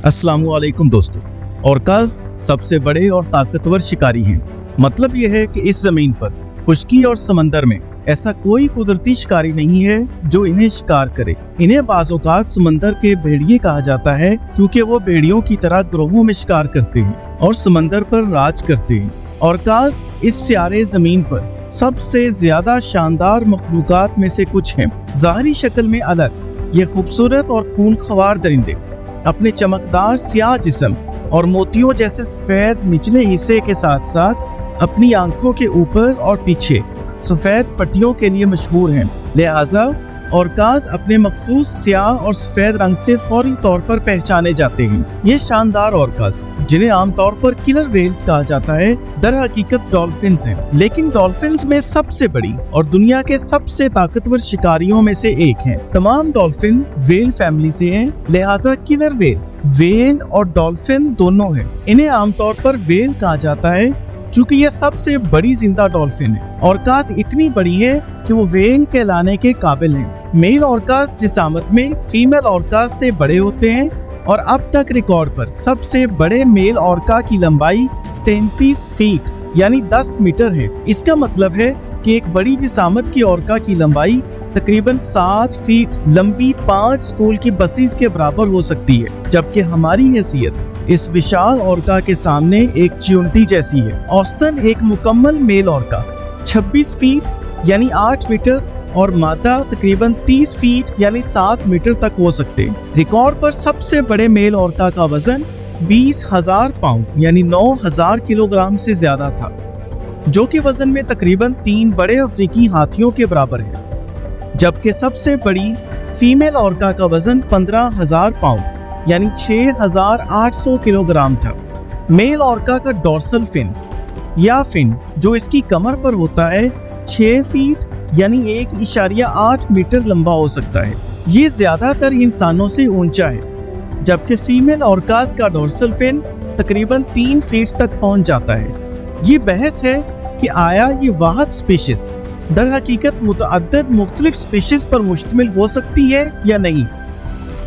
अस्सलाम वालेकुम दोस्तों। ऑर्काज सबसे बड़े और ताकतवर शिकारी हैं। मतलब यह है कि इस जमीन पर खुश्की और समंदर में ऐसा कोई कुदरती शिकारी नहीं है जो इन्हें शिकार करे। इन्हें बाज़ औक़ात समंदर के भेड़िए कहा जाता है क्योंकि वो भेड़ियों की तरह ग्रोहों में शिकार करते हैं और समंदर पर राज करते हैं। ऑर्काज इस सियारे जमीन पर सबसे ज्यादा शानदार मखलूकात में से कुछ हैं। ज़ाहरी शक्ल में अलग ये खूबसूरत और खूनख्वार दरिंदे अपने चमकदार स्याह जिस्म और मोतियों जैसे सफेद निचले हिस्से के साथ साथ अपनी आंखों के ऊपर और पीछे सफेद पट्टियों के लिए मशहूर हैं। लिहाजा ऑर्काज अपने मखसूस स्याह और सफेद रंग से फौरी तौर पर पहचाने जाते हैं। ये शानदार ऑर्काज, जिन्हें आमतौर पर किलर वेल्स कहा जाता है, दर हकीकत डॉल्फिन्स हैं। लेकिन डॉल्फिन्स में सबसे बड़ी और दुनिया के सबसे ताकतवर शिकारियों में से एक हैं। तमाम डॉल्फिन वेल फैमिली से हैं, लिहाजा किलर वेल्स वेल और डॉल्फिन दोनों हैं। इन्हें आमतौर पर वेल कहा जाता है क्योंकि ये सबसे बड़ी जिंदा डॉल्फिन है। ऑर्काज इतनी बड़ी है कि वो वेल कहलाने के काबिल हैं। मेल ऑर्काज जिसामत में फीमेल ऑर्काज से बड़े होते हैं और अब तक रिकॉर्ड पर सबसे बड़े मेल ऑर्का की लंबाई 33 फीट यानी 10 मीटर है। इसका मतलब है कि एक बड़ी जिसामत की ऑर्का की लंबाई तकरीबन 7 फीट लंबी 5 स्कूल की बसेस के बराबर हो सकती है, जबकि हमारी हैसियत इस विशाल ऑर्का के सामने एक चिंटी जैसी है। औसतन एक मुकम्मल मेल ऑर्का 26 फीट यानी 8 मीटर और मादा तकरीबन 30 फीट यानी 7 मीटर तक हो सकते हैं। रिकॉर्ड पर सबसे बड़े मेल ऑर्का का वजन 20,000 पाउंड यानी 9,000 किलोग्राम से ज्यादा था, जो कि वजन में तकरीबन 3 बड़े अफ्रीकी हाथियों के बराबर है। जबकि सबसे बड़ी फीमेल ऑर्का का वजन 15,000 पाउंड यानी 6,800 किलोग्राम था। मेल ऑर्का का डोर्सल फिन या फिन जो इसकी कमर पर होता है 6 फीट यानी 1.8 मीटर लंबा हो सकता है। ये ज्यादातर इंसानों से ऊंचा है, जबकि फीमेल ऑर्काज का डोर्सल फिन तकरीबन 3 फीट तक पहुंच जाता है। ये बहस है कि आया ये वाहिद स्पीशीज दर हकीकत मुतअद्दिद मुख्तलिफ स्पीशीज पर मुश्तमिल हो सकती है या नहीं।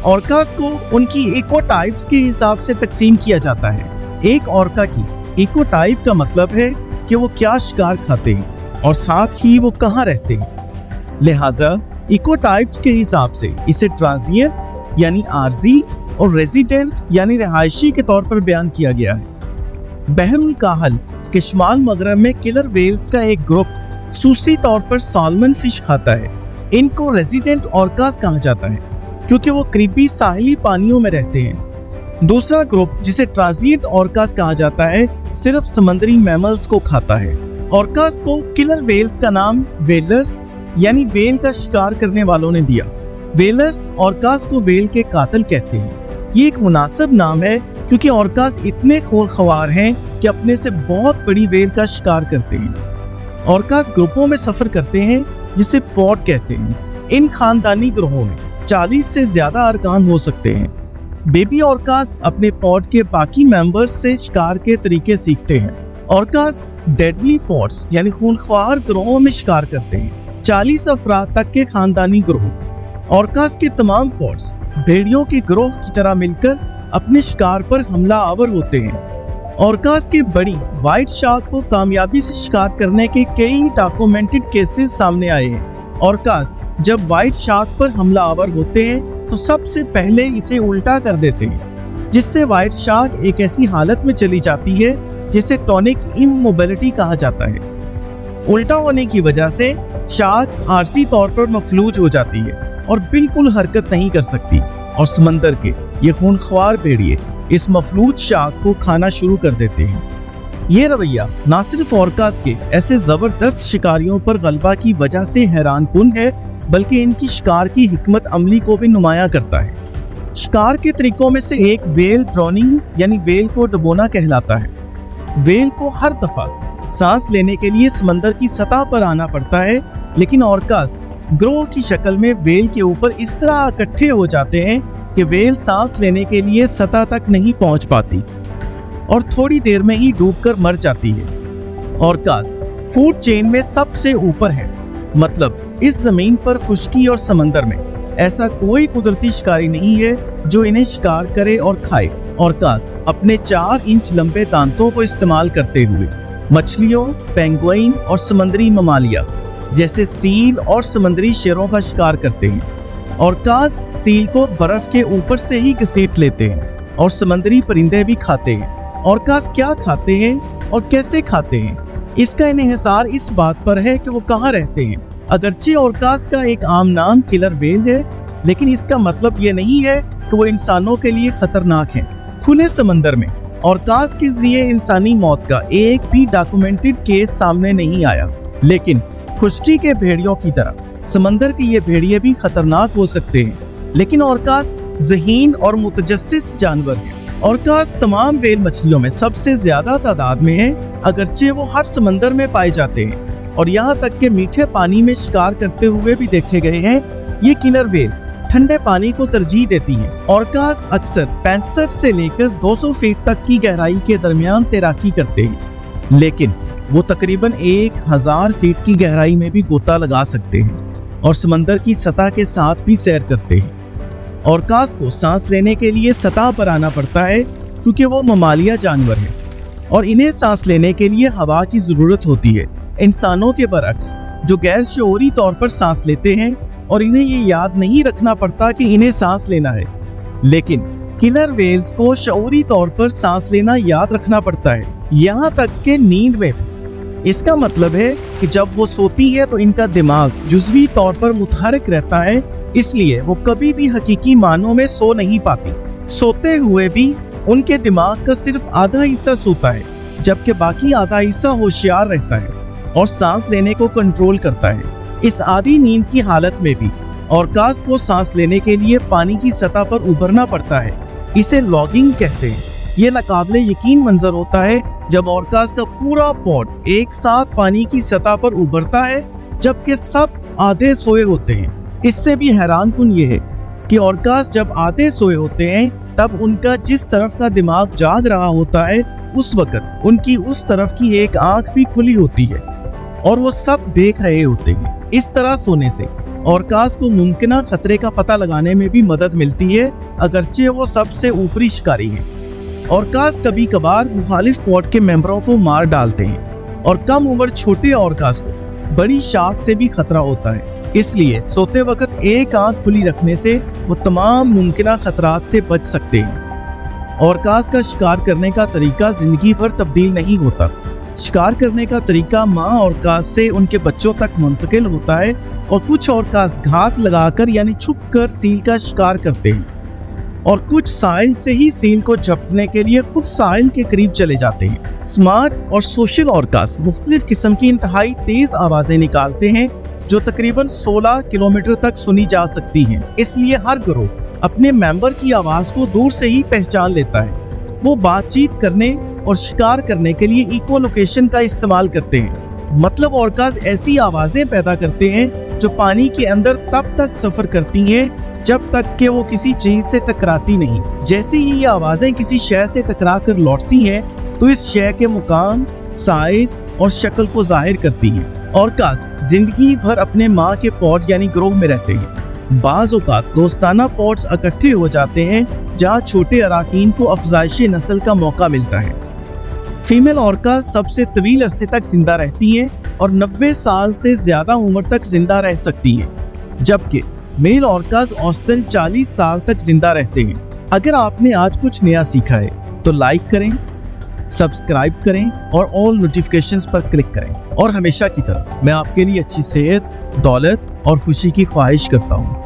ऑर्काज को उनकी इकोटाइप्स के हिसाब से तकसीम किया जाता है। एक ऑर्का की इकोटाइप का मतलब है कि वो क्या शिकार खाते हैं और साथ ही वो कहाँ रहते हैं। लिहाजा इकोटाइप्स के हिसाब से इसे ट्रांजिएंट यानी आर्जी और रेजिडेंट यानी रिहायशी के तौर पर बयान किया गया है। बहरुल काहल के शुमाल मगरब में किलर वेल्स का एक ग्रुप खसूसी तौर पर साल्मन फिश खाता है। इनको रेजिडेंट ऑर्काज कहा जाता है क्योंकि वो करीबी साहिली पानियों में रहते हैं। दूसरा ग्रुप जिसे ट्रांजिएंट ऑर्काज कहा जाता है सिर्फ समुद्री मैमल्स को खाता है। ऑर्काज को किलर वेल्स का नाम वेलर्स यानी वेल का शिकार करने वालों ने दिया। वेलर्स ऑर्काज को वेल के कातिल कहते हैं। ये एक मुनासिब नाम है क्योंकि ऑर्काज इतने खूनख्वार हैं कि अपने से बहुत बड़ी वेल का शिकार करते हैं। ऑर्काज ग्रुपों में सफर करते हैं जिसे पॉड कहते हैं। इन खानदानी ग्रोहों में 40 से ज्यादा अरकान हो सकते हैं। बेबी ऑर्काज अपने पॉड के बाकी मेंबर्स से शिकार के तरीके सीखते हैं। ऑर्काज डेडली पॉड्स यानी खूनख्वार ग्रोहों में शिकार करते हैं। 40 अफराद तक के खानदानी ग्रोह ऑर्काज के तमाम पॉड्स भेड़ियों के ग्रोह की तरह मिलकर अपने शिकार पर हमला आवर होते हैं। ऑर्काज के बड़ी व्हाइट शार्क को कामयाबी से शिकार करने के कई डॉक्यूमेंटेड केसेस सामने आए हैं। ऑर्काज जब व्हाइट शार्क पर हमला आवर होते हैं तो सबसे पहले इसे उल्टा कर देते हैं, जिससे व्हाइट शार्क एक ऐसी हालत में चली जाती है जिसे टॉनिक इमोबिलिटी कहा जाता है। उल्टा होने की वजह से शार्क आरसी तौर पर मफलूज हो जाती है और बिल्कुल हरकत नहीं कर सकती, और समंदर के ये खूनख्वार भेड़िए इस मफलूज शार्क को खाना शुरू कर देते हैं। ये रवैया न सिर्फ ऑर्काज के ऐसे जबरदस्त शिकारियों पर गलबा की वजह से हैरान कुन है, बल्कि इनकी शिकार की हिकमत अमली को भी नुमाया करता है। शिकार के तरीकों में से एक वेल ड्रॉनिंग यानी वेल को डुबोना कहलाता है। वेल को हर दफा सांस लेने के लिए समंदर की सतह पर आना पड़ता है, लेकिन ऑर्काज ग्रोह की शक्ल में वेल के ऊपर इस तरह इकट्ठे हो जाते हैं कि वेल सांस लेने के लिए सतह तक नहीं पहुंच पाती और थोड़ी देर में ही डूबकर मर जाती है। ऑर्काज फूड चेन में सबसे ऊपर है, मतलब इस जमीन पर खुश्की और समंदर में ऐसा कोई कुदरती शिकारी नहीं है जो इन्हें शिकार करे और खाए। ऑर्कास अपने 4 इंच लंबे दांतों को इस्तेमाल करते हुए मछलियों, पेंगुइन और समुद्री ममालिया जैसे सील और समुद्री शेरों का शिकार करते हैं। ऑर्कास सील को बर्फ के ऊपर से ही घसीट लेते हैं और समुद्री परिंदे भी खाते हैं। ऑर्कास क्या खाते हैं और कैसे खाते हैं, इसका इन्हिसार इस बात पर है कि वो कहाँ रहते हैं। अगरचे ऑर्कास का एक आम नाम किलर व्हेल है, लेकिन इसका मतलब ये नहीं है कि वो इंसानों के लिए खतरनाक हैं। खुले समंदर में ऑर्कास के जरिए इंसानी मौत का एक भी डॉक्यूमेंटेड केस सामने नहीं आया, लेकिन खुश्की के भेड़ियों की तरह समंदर के ये भेड़िए भी खतरनाक हो सकते हैं। लेकिन ऑर्कास ज़हीन और मुतजस्सिस जानवर हैं। ऑर्कास तमाम व्हेल मछलियों में सबसे ज्यादा तादाद में है, अगरचे वो हर समंदर में पाए जाते हैं और यहाँ तक के मीठे पानी में शिकार करते हुए भी देखे गए हैं। ये किलर व्हेल ठंडे पानी को तरजीह देती हैं। ऑर्कास अक्सर 65 से लेकर 200 फीट तक की गहराई के दरमियान तैराकी करते हैं, लेकिन वो तकरीबन 1000 फीट की गहराई में भी गोता लगा सकते हैं और समंदर की सतह के साथ भी सैर करते हैं। ऑर्कास को सांस लेने के लिए सतह पर आना पड़ता है क्योंकि वो ममालिया जानवर है और इन्हें सांस लेने के लिए हवा की ज़रूरत होती है, इंसानों के बरअक्स जो गैर शऊरी तौर पर सांस लेते हैं और इन्हें ये याद नहीं रखना पड़ता कि इन्हें सांस लेना है। लेकिन किलर व्हेल्स को शऊरी तौर पर सांस लेना याद रखना पड़ता है, यहाँ तक कि नींद में भी। इसका मतलब है कि जब वो सोती है तो इनका दिमाग जुज़वी तौर पर मुतहरक रहता है, इसलिए वो कभी भी हकीकी मानों में सो नहीं पाती। सोते हुए भी उनके दिमाग का सिर्फ आधा हिस्सा सोता है, जबकि बाकी आधा हिस्सा होशियार रहता है और सांस लेने को कंट्रोल करता है। इस आधी नींद की हालत में भी ऑर्कास को सांस लेने के लिए पानी की सतह पर उभरना पड़ता है। इसे लॉगिंग कहते हैं। ये नाकाबिले यकीन मंजर होता है जब ऑर्कास का पूरा पॉड एक साथ पानी की सतह पर उभरता है, जबकि सब आधे सोए होते हैं। इससे भी हैरान कुन ये है कि ऑर्कास जब आधे सोए होते हैं तब उनका जिस तरफ का दिमाग जाग रहा होता है, उस वक्त उनकी उस तरफ की एक आंख भी खुली होती है और वो सब देख रहे होते हैं। इस तरह सोने से ऑर्कास को मुमकिना खतरे का पता लगाने में भी मदद मिलती है, अगरचे वो सबसे ऊपरी शिकारी हैं। ऑर्कास कभी कभार मुखालिफ पॉड के मेंबरों को मार डालते हैं और कम उम्र छोटे ऑर्कास को बड़ी शार्क से भी खतरा होता है। इसलिए सोते वक्त एक आंख खुली रखने से वो तमाम मुमकिना खतरात से बच सकते हैं। ऑर्कास का शिकार करने का तरीका जिंदगी भर तब्दील नहीं होता। शिकार करने का तरीका माँ ऑर्कास से उनके बच्चों तक मुंतकिल होता है और कुछ ऑर्कास घात लगाकर यानी छुपकर सील का शिकार करते हैं और कुछ साहिल से ही सील को झपटने के लिए खुद साहिल के करीब चले जाते हैं। स्मार्ट और सोशल ऑर्कास मुख्तलिफ किस्म की इंतहाई तेज आवाजें निकालते हैं जो तकरीबन 16 किलोमीटर तक सुनी जा सकती हैं। इसलिए हर गिरोह अपने मेंबर की आवाज को दूर से ही पहचान लेता है। वो बातचीत करने और शिकार करने के लिए इको लोकेशन का इस्तेमाल करते हैं। मतलब ऑर्कास ऐसी आवाजें पैदा करते हैं जो पानी के अंदर तब तक सफर करती हैं जब तक कि वो किसी चीज से टकराती नहीं। जैसे ही ये आवाजें किसी शय से टकरा कर लौटती हैं तो इस शय के मुकाम, साइज और शक्ल को जाहिर करती हैं। ऑर्कास जिंदगी भर अपने माँ के पॉड यानी ग्रोह में रहते हैं। बाज़ औक़ात दोस्ताना पॉड्स इकट्ठे हो जाते हैं जहाँ छोटे अराकीन को अफजाइश नस्ल का मौका मिलता है। फीमेल ऑर्कास सबसे तवील अरसे तक जिंदा रहती हैं और 90 साल से ज्यादा उम्र तक जिंदा रह सकती हैं, जबकि मेल ऑर्कास औसतन 40 साल तक जिंदा रहते हैं। अगर आपने आज कुछ नया सीखा है तो लाइक करें, सब्सक्राइब करें और ऑल नोटिफिकेशंस पर क्लिक करें। और हमेशा की तरह मैं आपके लिए अच्छी सेहत, दौलत और खुशी की ख्वाहिश करता हूँ।